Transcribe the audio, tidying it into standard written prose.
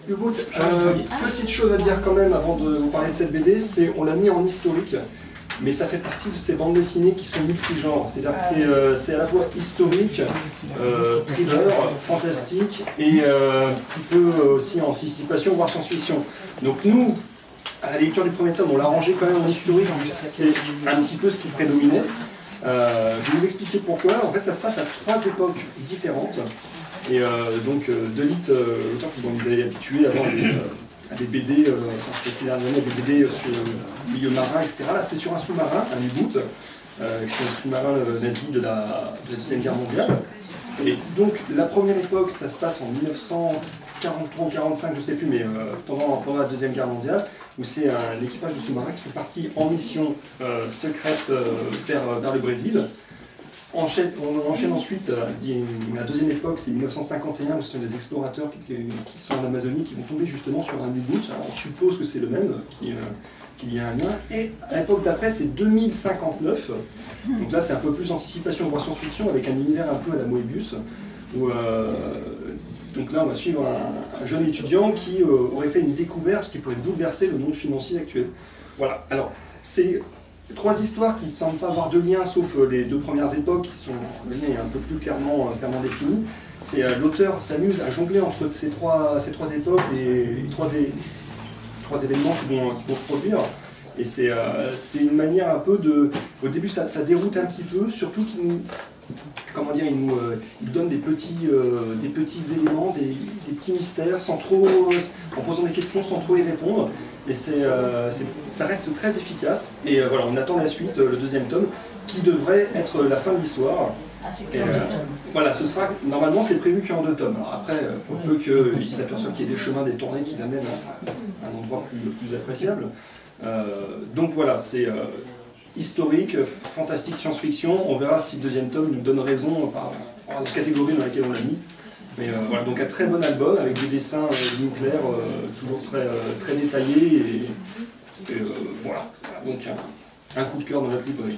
U-Boot, petite chose à dire quand même avant de vous parler de cette BD, c'est on l'a mis en historique, mais ça fait partie de ces bandes dessinées qui sont multigenres. C'est-à-dire que c'est à la fois historique, thriller, fantastique et un petit peu aussi anticipation, voire science-fiction. Donc nous, à la lecture du premier tome, on l'a rangé quand même en historique, c'est un petit peu ce qui prédominait. Je vais vous expliquer pourquoi. En fait, ça se passe à 3 époques différentes. Et donc, Delit, l'auteur qui vous avez habitué avant à des BD, ces dernières années, à des BD sur le milieu marin, etc. Là, c'est sur un sous-marin, un U-Boot, qui est un sous-marin nazi de la Deuxième Guerre mondiale. Et donc, la première époque, ça se passe en 1943 ou 1945, je ne sais plus, mais pendant la Deuxième Guerre mondiale, où c'est un équipage de sous-marins qui sont partis en mission secrète vers le Brésil. On enchaîne ensuite, la deuxième époque, c'est 1951, où ce sont des explorateurs qui sont en Amazonie, qui vont tomber justement sur un U-Boot. On suppose que c'est le même, qu'il y a un lien. Et à l'époque d'après, c'est 2059. Donc là, c'est un peu plus anticipation de science-fiction, avec un univers un peu à la Moebius. Où, donc là, on va suivre un jeune étudiant qui aurait fait une découverte qui pourrait bouleverser le monde financier actuel. Voilà. Alors, c'est 3 histoires qui ne semblent pas avoir de lien, sauf les 2 premières époques, qui sont le lien est un peu plus clairement défini. C'est l'auteur s'amuse à jongler entre ces trois époques et 3 événements qui vont se produire. Et c'est une manière un peu de... Au début, ça déroute un petit peu, surtout qu'il nous... Comment dire, il nous donne des petits éléments, des petits mystères, en posant des questions sans trop y répondre. Et ça reste très efficace. Et voilà, on attend la suite, le 2e tome, qui devrait être la fin de l'histoire. Voilà, ce sera, normalement c'est prévu qu'il y en 2 tomes. Alors après, pour peu qu'il s'aperçoive qu'il y ait des chemins détournés qui l'amènent à un endroit plus appréciable. Donc voilà, c'est historique, fantastique, science-fiction. On verra si le 2e tome nous donne raison par la catégorie dans laquelle on l'a mis. Mais voilà, donc un très bon album avec des dessins nucléaires toujours très détaillés. Et voilà, donc un coup de cœur dans notre librairie.